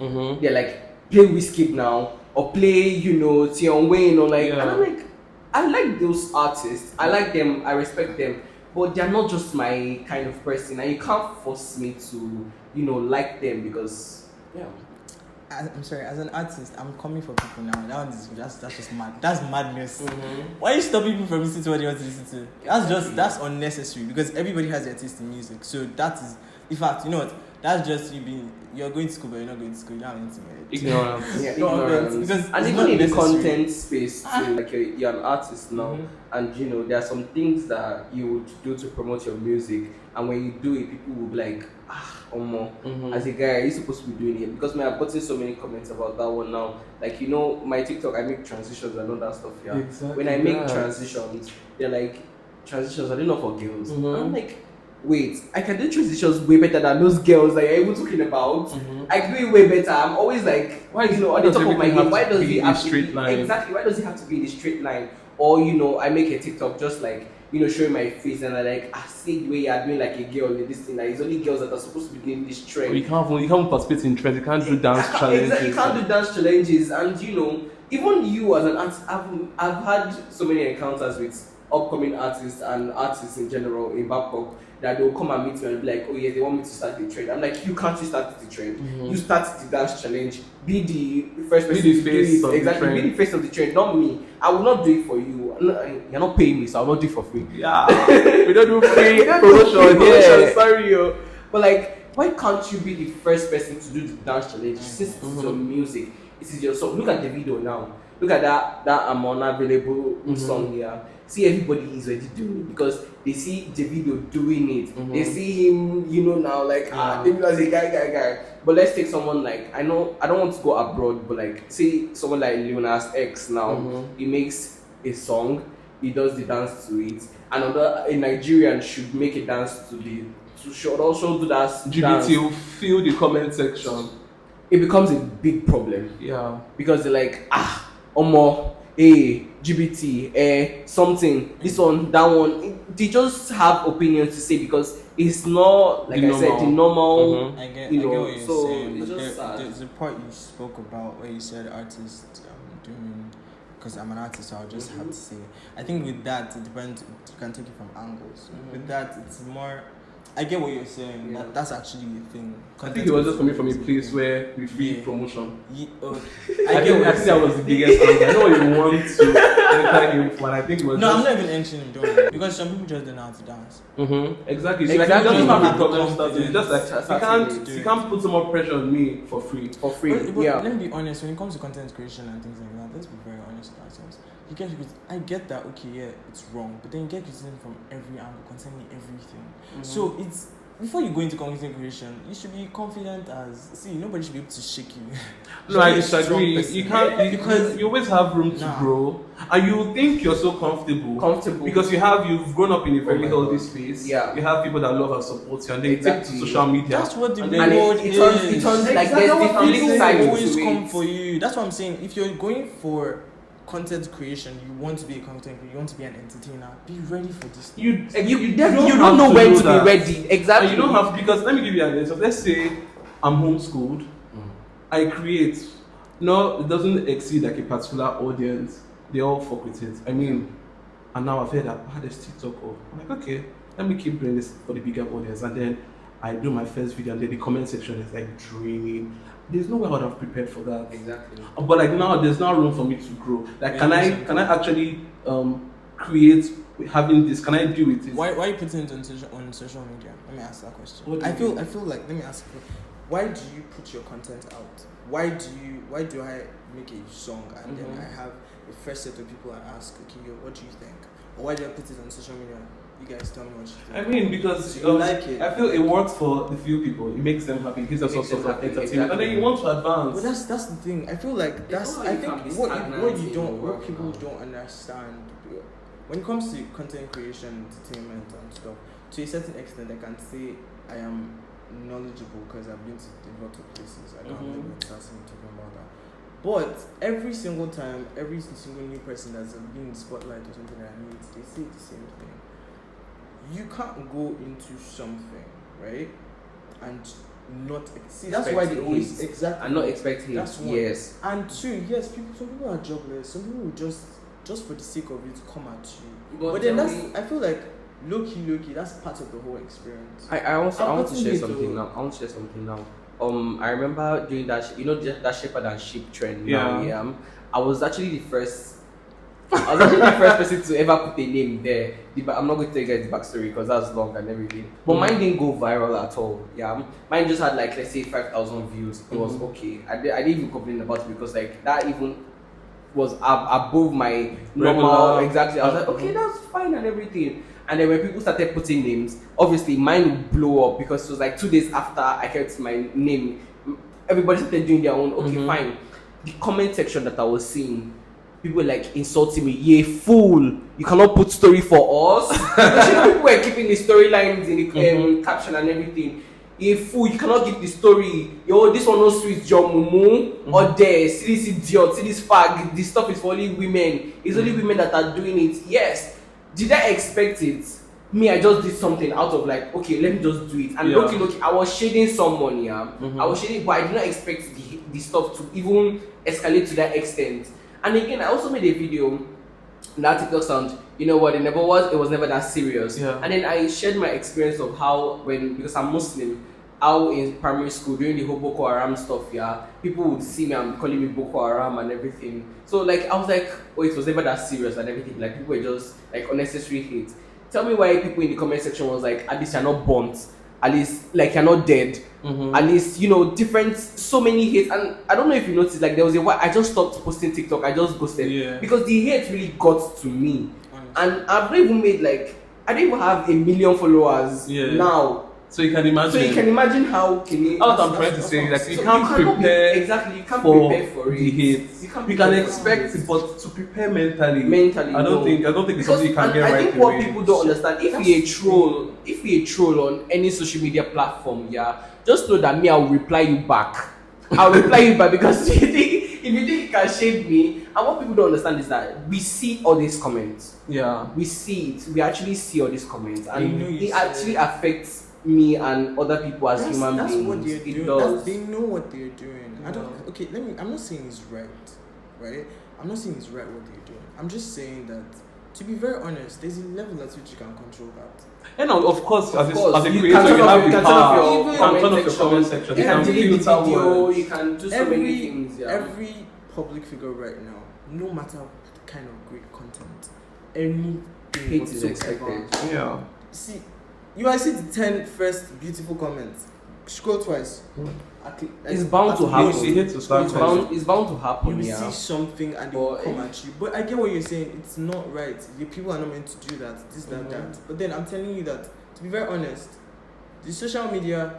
They're like, "Play Wizkid now, or play Tion Wayne, or like." And I'm like, I like those artists. I like them. I respect them, but they're not just my kind of person, and you can't force me to like them because I'm sorry, as an artist, I'm coming for people now. That's just mad. That's madness. Why you stop people from listening to what they want to listen to? That's unnecessary because everybody has their taste in music. So that is, in fact, you know what? That's just you're going to school, but you're not going to school. You don't have anything with it. Ignorance. Yeah, No, ignorance. because And it's even not in the necessary. content space too, like you're an artist now, and you know there are some things that you would do to promote your music, and when you do it, people will be like, as a guy, are you supposed to be doing it? Because I've gotten so many comments about that one now. Like, you know, my TikTok, I make transitions and all that stuff. Yeah. Exactly, When I make yes. transitions, they're like, transitions are they not for girls? I'm like, wait, I can do transitions way better than those girls that you're even talking about. I can do it way better. I'm always like, Why is- you know, why on the does top of my everything game, have why to does be it in have a to straight be line? exactly? Why does it have to be in a straight line? Or you know, I make a TikTok just like, you know, showing my face and I like, see the way you're doing like a girl in this thing. Like it's only girls that are supposed to be doing this trend. You can't participate in trends. You can't do dance challenges. Exactly, you can't do dance challenges, and you know, even you as an artist, I've had so many encounters with upcoming artists and artists in general in Bangkok that they'll come and meet me and be like, oh yes, they want me to start the trend. I'm like, you can't start the trend. You start the dance challenge. Be the first person the to do face it. of the Exactly. trend. Be the face of the trend, not me. I will not do it for you. You're not paying me, so I'll not do it for free. Yeah, we don't do free We don't do promotion. free Yeah, promotion, sorry, yo. But like, why can't you be the first person to do the dance challenge? Since it is your music, it is your song. Look at the video now. Look at that I'm unavailable song here. See, everybody is already doing it because they see the video doing it. They see him, you know, now like maybe as a guy. But let's take someone like I don't want to go abroad, but like say someone like Lil Nas X now. He makes a song, he does the dance to it. A Nigerian should make a dance should also do that LGBT dance. will fill the comment section. It becomes a big problem. Yeah, Because they're like, GBT, something, this one, that one. They just have opinions to say because it's not, like I said, the normal. I get you know, what you're so saying, it's but just sad. there's a part you spoke about where you said artists doing, because I'm an artist, so I'll just have to say. I think with that, it depends, you can take it from angles. With that, it's more, I get what you're saying, that's actually the thing. I think it was just coming from a place where we free promotion. I get what I think that was the biggest angle. I know what you want to enter him for, and I think it was No, I'm just... not even entering him doing it because some people just don't know how to dance. Exactly. So Exactly. like, I don't Don't have have a the problem starting. It's just like confidence. you can't put so much pressure on me for free. For free. But Yeah. let me be honest, when it comes to content creation and things like that, let's be very honest with ourselves. I get that, okay, yeah, it's wrong, but then you get criticism from every angle concerning everything. So it's, before you go into content creation, you should be confident nobody should be able to shake you. No, I disagree. You can't because you always have room to grow, and you think you're so comfortable because you've grown up in a very healthy space. Yeah. You have people that love and support you, and they take to social media. That's what the and real then world it turns like Exactly there's what the I'm feeling saying. side always to come it. for you. That's what I'm saying. If you're going for content creation, you want to be a content creator, you want to be an entertainer, be ready for this. You don't know when to be ready. Exactly. And you don't have because let me give you an example. Let's say I'm homeschooled. I create. No, it doesn't exceed like a particular audience. They all fuck with it. I mean, and now I've heard that there's TikTok. I'm like, okay, let me keep doing this for the bigger audience, and then I do my first video, and then the comment section is like draining. There's no way I would have prepared for that. Exactly. But like now, there's now room for me to grow. Like, can I actually create having this? Can I do with it? Why are you putting it on social media? Let me ask that question. I feel like, let me ask you, why do you put your content out? Why do I make a song and then I have a first set of people and ask, okay, yo, what do you think? Or why do I put it on social media? You guys tell me what you think. I mean, because you like it. I feel it works for the few people. It makes them happy. It gives us also for entertainment, and then you want to advance. But that's the thing. I feel like what people don't understand when it comes to content creation, entertainment, and stuff. To a certain extent, I can say I am knowledgeable because I've been to a lot of places. I don't have any talking about that. But every single time, every single new person that's been in the spotlight or something that I meet, they say the same thing. You can't go into something, right, and not see. That's why they always exactly. And not expect hate. That's one. Yes. And two, yes, some people are jobless. Some people will just for the sake of it come at you. But then I feel like low key, that's part of the whole experience. I want to share something now. I remember doing that. That shepherd and sheep trend. Now, Yeah. yeah. I was actually the first. I was actually the first person to ever put a name there. I'm not going to tell you guys the backstory because that's long and everything. But mine didn't go viral at all. Yeah, mine just had like, let's say, 5,000 views. It was okay. I didn't even complain about it because like that even was above my normal. Regular. Exactly. I was like, okay, that's fine and everything. And then when people started putting names, obviously mine would blow up because it was like 2 days after I kept my name. Everybody started doing their own. Okay, fine. The comment section that I was seeing, people were like insulting me. You fool! You cannot put story for us. People were keeping the storylines in the caption and everything. You fool! You cannot give the story. Yo, this one no sweet John Mumu or there. See this idiot. See this fag. This stuff is for only women. It's only women that are doing it. Yes. Did I expect it? Me, I just did something out of like, okay, let me just do it. And look, I was shading someone, yeah. I was shading, but I did not expect the stuff to even escalate to that extent. And again, I also made a video that TikTok sound, you know what, it was never that serious. Yeah. And then I shared my experience of how because I'm Muslim, how in primary school during the whole Boko Haram stuff, yeah, people would see me and calling me Boko Haram and everything. So like I was like, oh, it was never that serious and everything. Like people were just like unnecessary hate. Tell me why people in the comment section was like, at least you're not burnt, at least like you're not dead, at least different, so many hate. And I don't know if you noticed, like there was a while I just stopped posting TikTok. I just ghosted because the hate really got to me. And I've not even made I don't even have 1 million followers now. So you can imagine. How can you? What I'm trying to say is that you can't cannot prepare exactly. You can't for prepare for the it. hate. You can expect it, but to prepare mentally. I don't think it's something you can get right away. I think what people don't understand, if we a troll on any social media platform, yeah, just know that me, I will reply you back. I'll reply you back because if you think you can shade me, and what people don't understand is that we see all these comments. Yeah. We see it. We actually see all these comments, and it actually affects me and other people as human beings. That's what they're doing. Does. They know what they're doing. I'm not saying it's right? I'm not saying it's right what they're doing. I'm just saying that, to be very honest, there's a level at which you can control that. And of course, as a creator, you you have the can power. turn You off can turn off your your comment section. You can delete the filter video. words. You can do so many things. Yeah. Every public figure right now, no matter what kind of great content, anything Hate is whatsoever. expected. Yeah. See, you might see the 10 first beautiful comments. Scroll twice. It's bound to happen. You see hate to start. It's bound to happen. You will Yeah. see something and they will come at you. But I get what you're saying. It's not right. The people are not meant to do that. This, that, that. But then I'm telling you that, to be very honest, the social media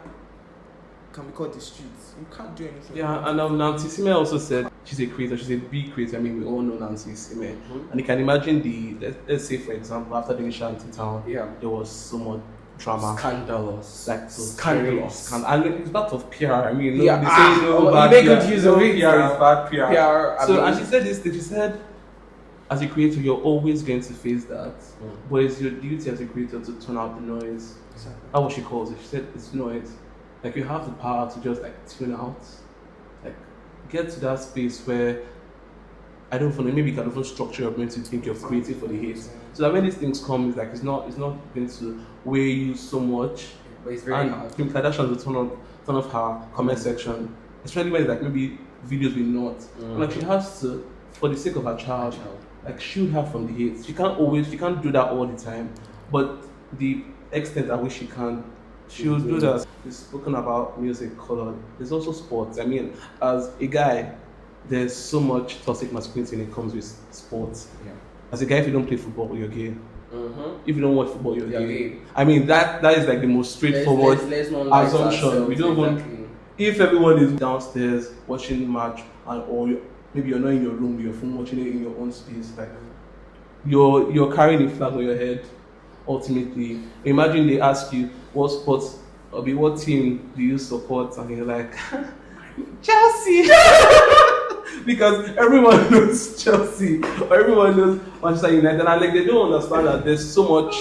can be called the streets. You can't do anything. Yeah, and Nancy Sime also said she's a creator. She's a big creator. I mean, we all know Nancy Sime. And you can imagine let's say, for example, after the Shanty Town, there was so much drama. Scandalous. Like so Scandalous. And it's part of PR. I mean, Yeah. they say You make good use of it. PR is bad PR. And she said this thing. She said, as a creator, you're always going to face that, but it's your duty as a creator to turn out the noise. Exactly. That's what she calls it. She said it's noise. Like you have the power to just tune out, get to that space where I don't know, maybe you can even structure your brain to think you're creative for the hate. So that when these things come, it's not going to weigh you so much. But it's very and hard. Kim Kardashian will turn off her comment section, especially when maybe videos will not. She has to, for the sake of her child, shield her from the hate. She can't do that all the time, but the extent at which she can, she will do that. We've spoken about music, color. There's also sports. I mean, as a guy, there's so much toxic masculinity when it comes with sports. Yeah. As a guy, if you don't play football, you're gay. If you don't watch football, you're gay. gay. I mean, that is the most straightforward assumption. We don't even. If everyone is downstairs watching the match, or maybe you're not in your room, you're watching it in your own space, you're carrying a flag on your head. Ultimately, imagine they ask you what sports or what team do you support, and you're like, Chelsea, because everyone knows Chelsea or everyone knows Manchester United, and they don't understand that there's so much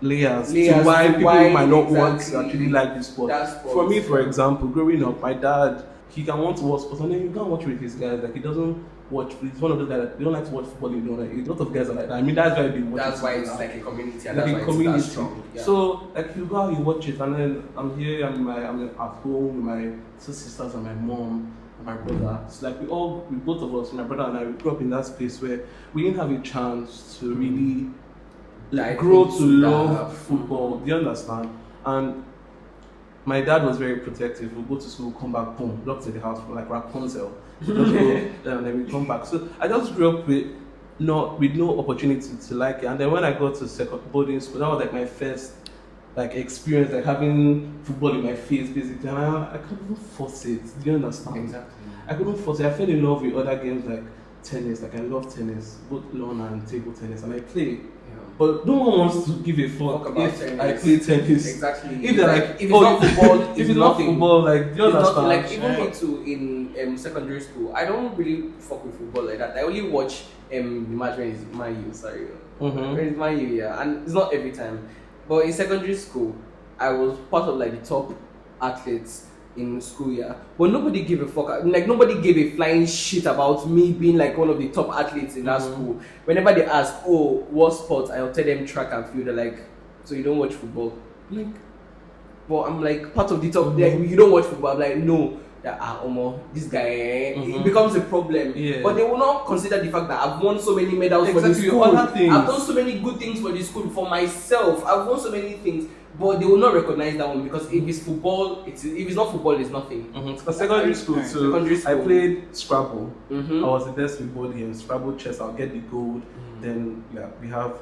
layers to why people might not want to actually like this sport. For me, for example, growing up, my dad, he can want to watch sports, and then you can't watch with his guys. He doesn't watch. It's one of those guys that they don't like to watch football. You know, like a lot of guys are like that. I mean, that's why they watch. That's it why it's now. like a community, and Like that's a why community. it's that strong. Yeah. So like you go out, you watch it, and then I'm here. I'm at home with my two sisters and my mom and my brother. It's like we both of us, my brother and I, we grew up in that space where we didn't have a chance to really Dive grow to into love that. football. Do you understand? And my dad was very protective. We'll go to school, come back home, locked in the house for like Rapunzel. Just go, and then we come back. So I just grew up with no opportunity to like it. And then when I got to boarding school, that was like my first like experience, like having football in my face basically. And I couldn't force it. Do you understand? Exactly. I couldn't force it. I fell in love with other games like tennis. Like I love tennis, both lawn and table tennis, and I play. But no one wants to give a fuck Talk about if tennis. I play tennis. Exactly. If they're like, if it's not football, if it's it's not nothing. football, like, do you It's not, understand? like even me too in secondary school, I don't really fuck with football like that. I only watch the match when it's Man U, sorry. Mhm. When it's Man U, yeah. And it's not every time. But in secondary school, I was part of like the top athletes in school, yeah. But nobody gave a fuck. Like nobody gave a flying shit about me being like one of the top athletes in that school. Whenever they ask, oh, what sport? I'll tell them track and field. They're like, so you don't watch football? I'm like, well, I'm like part of the top. Like, you don't watch football? I'm like, no. This guy, it becomes a problem. Yeah. But they will not consider the fact that I've won so many medals for the Exactly, school. other things. I've done so many good things for the school, for myself. I've won so many things. But they will not recognize that one because if it's football, if it's not football, it's nothing. For secondary school too, Secondary school. I played Scrabble. Mhm. I was the best with board games. Scrabble, chess, I'll get the gold. Then we have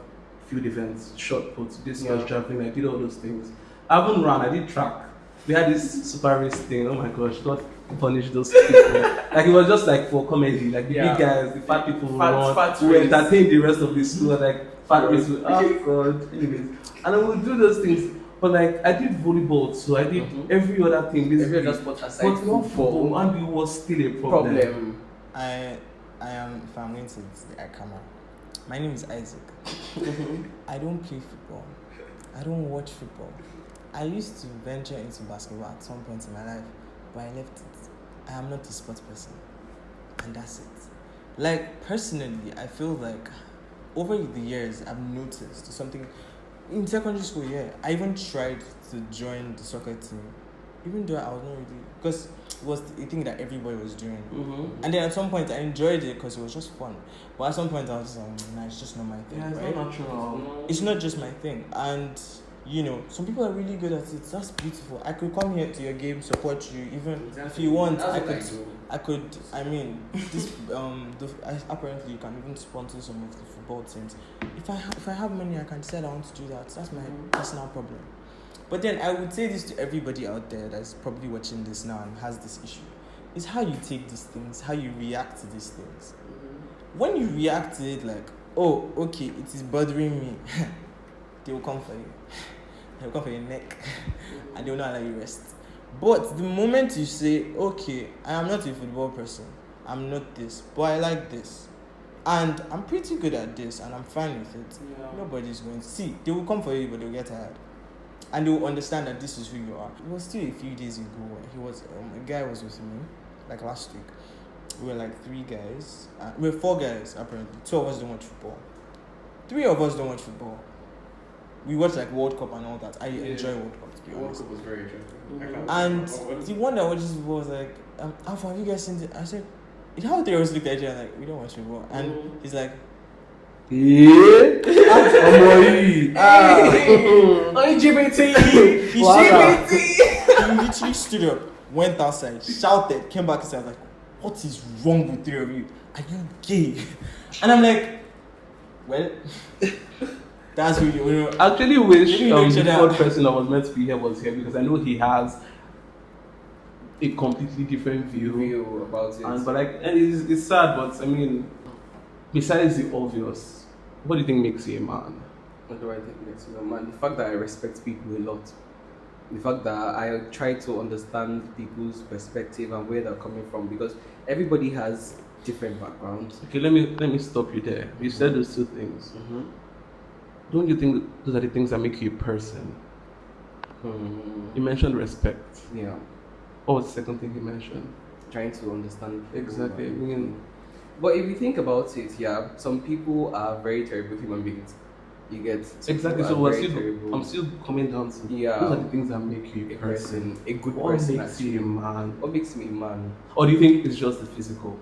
field events, short put, distance jumping. I did all those things. I haven't run. I did track. We had this super race thing. Oh my gosh, God punish those people. Like it was just like for comedy. Like the big guys, the fat people who race. entertained the rest of the school. Like fat race. Oh God. Anyways, and I would do those things. But like I did volleyball, so I did every other thing. Every other sport aside but not football, and it was still a problem. I am, if I'm going to the camera, my name is Isaac. I don't play football. I don't watch football. I used to venture into basketball at some point in my life, but I left it. I am not a sports person, and that's it. Like personally, I feel like over the years I've noticed something. In secondary school, I even tried to join the soccer team, even though I was not really, because it was a thing that everybody was doing. And then at some point I enjoyed it because it was just fun. But at some point I was like, nah, it's just not my thing. Yeah, it's right? not natural. It's not just my thing. And you know, some people are really good at it. That's beautiful. I could come here to your game, support you, even if you want. I mean, this apparently you can even sponsor some of the football teams. If I have money, I can decide I want to do that. That's my personal problem. But then I would say this to everybody out there that's probably watching this now and has this issue: is how you take these things, how you react to these things. When you react to it like, oh, okay, it is bothering me, they will come for you. They'll come for your neck and they will not allow you rest. But the moment you say, okay, I am not a football person, I'm not this, but I like this, and I'm pretty good at this, and I'm fine with it, nobody's going to see. They will come for you, but they'll get tired. And they will understand that this is who you are. It was still a few days ago when he was, a guy was with me, like last week. We were like 3 guys. We were 4 guys, apparently. 2 of us don't watch football. 3 of us don't watch football. We watch like World Cup and all that. I enjoy World Cup, to be honest. World Cup was very interesting. And the one that watches football was like, Alpha, have you guys seen it? I said, how they always look at each other like, we don't watch football. And he's like, LGBT! he literally stood up, went outside, shouted, came back inside, like, what is wrong with 3 of you? Are you gay? And I'm like, well, that's who you know. I actually wish Maybe you the should third person that was meant to be here was here because I know he has a completely different view about it. But like, and it's sad, but I mean, besides the obvious, what do you think makes you a man? What do I think makes me a man? The fact that I respect people a lot. The fact that I try to understand people's perspective and where they're coming from because everybody has different backgrounds. Okay, let me stop you there. You said those 2 things. Don't you think those are the things that make you a person? You mentioned respect. Yeah. What was the second thing you mentioned? Trying to understand people. Exactly. I mean, But if you think about it, yeah, some people are very terrible human beings. You get some Exactly. people So are we're very still, terrible. I'm still coming down to Yeah, those are the things that make you a a person. person, a good What person makes you actually. a man? What makes me a man? Or do you think it's just the physical?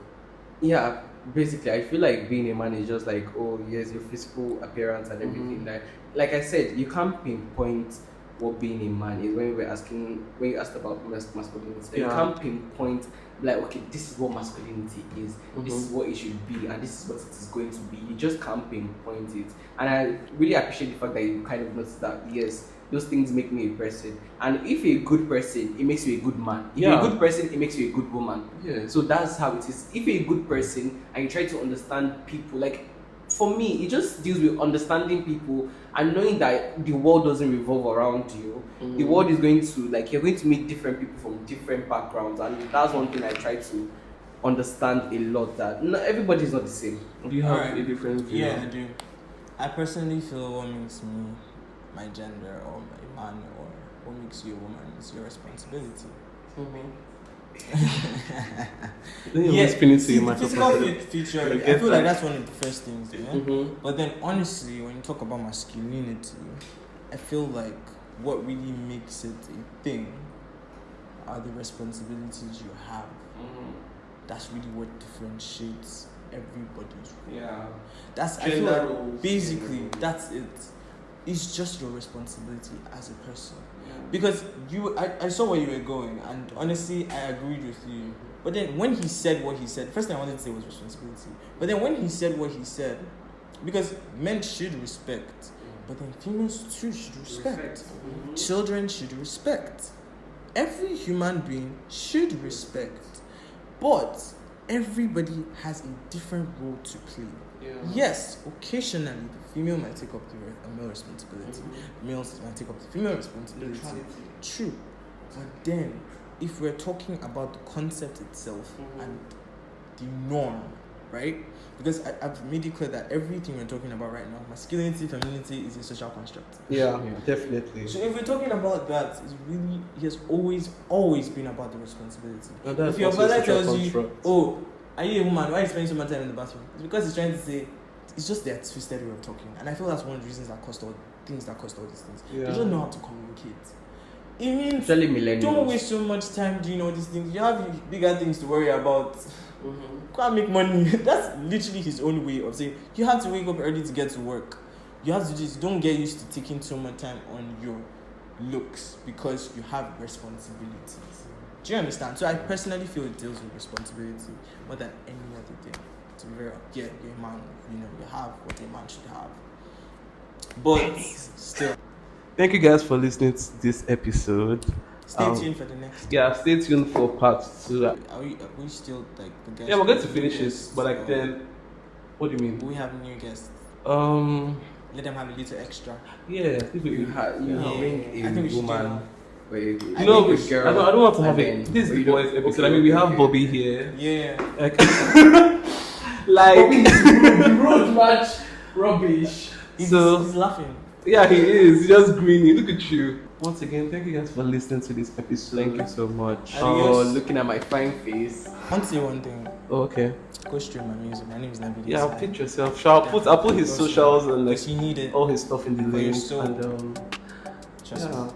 Yeah, basically, I feel like being a man is just like, oh yes, your physical appearance and everything. Mhm. Like I said, you can't pinpoint what being a man is. When we were asking, when you asked about masculinity, you Yeah. can't pinpoint like, okay, this is what masculinity is. This is Mhm. what it should be, and this is what it is going to be. You just can't pinpoint it. And I really appreciate the fact that you kind of noticed that. Yes, those things make me a person. And if you're a good person, it makes you a good man. If you're Yeah. a good person, it makes you a good woman. Yeah. So that's how it is. If you're a good person and you try to understand people, like for me, it just deals with understanding people and knowing that the world doesn't revolve around you. The world is going to, like, you're going to meet different people from different backgrounds, and that's one thing I try to understand a lot, that not everybody's not the same. Do you have Alright. a different view? Yeah, I do. I personally feel what makes me my gender or a man or what makes you a woman is your responsibility. Then you're spinning to see, your the microphone. physical feature, I I get feel that. like that's one of the first things, yeah? Mhm. But then honestly, when you talk about masculinity, I feel like what really makes it a thing are the responsibilities you have. That's really what differentiates everybody's role. Yeah. That's I feel Gender like roles. basically that's it. It's just your responsibility as a person. Because I saw where you were going, and honestly I agreed with you. But then when he said what he said, first thing I wanted to say was responsibility. But then when he said what he said, because men should respect, but then females too should respect. Children should respect. Every human being should respect. But everybody has a different role to play. Yes, occasionally the female might take up the male responsibility. Males might take up the female responsibility. True. But then, if we're talking about the concept itself and the norm, right? Because I've made it clear that everything we're talking about right now, masculinity, femininity, is a social construct. Yeah, definitely. So if we're talking about that, it has always been about the responsibility. And that's If your also a father social tells you, construct. oh, are you a woman? Why are you spending so much time in the bathroom? It's because he's trying to say, it's just their twisted way of talking. And I feel that's one of the reasons that caused all these things. Yeah. They don't know how to communicate. It means Especially millennials. don't waste so much time doing all these things. You have bigger things to worry about. Go and make money. That's literally his own way of saying you have to wake up early to get to work. You have to just don't get used to taking so much time on your looks because you have responsibilities. Do you understand? So I personally feel it deals with responsibility more than any other thing. To be very you're a man, you have what a man should have. But still, Thank you guys for listening to this episode. stay tuned for the next. Yeah, stay tuned for part 2. Are we still like the guests? Yeah, we're going to finish Yes, it, but like then, what do you mean? we have new guests. Let them have a little extra. Yeah, I think we You bring I think we a should woman. do You You know, a girl. I don't want to have and it. then- This is or the you don't- boys episode. okay, I mean, we okay, have okay. Bobby here. Yeah. Like, road match rubbish. He's So- laughing. yeah, he is. He's just grinning. Look at you. Once again, thank you guys for listening to this episode. Thank you so much Adios. for looking at my fine face. I want to say one thing. Oh, okay. Go stream my music. My name is Nabil. Yeah, pitch yourself. Sure, I'll put his socials and like Because you need it. all his stuff in the For your link. soul. And Trust me. yeah.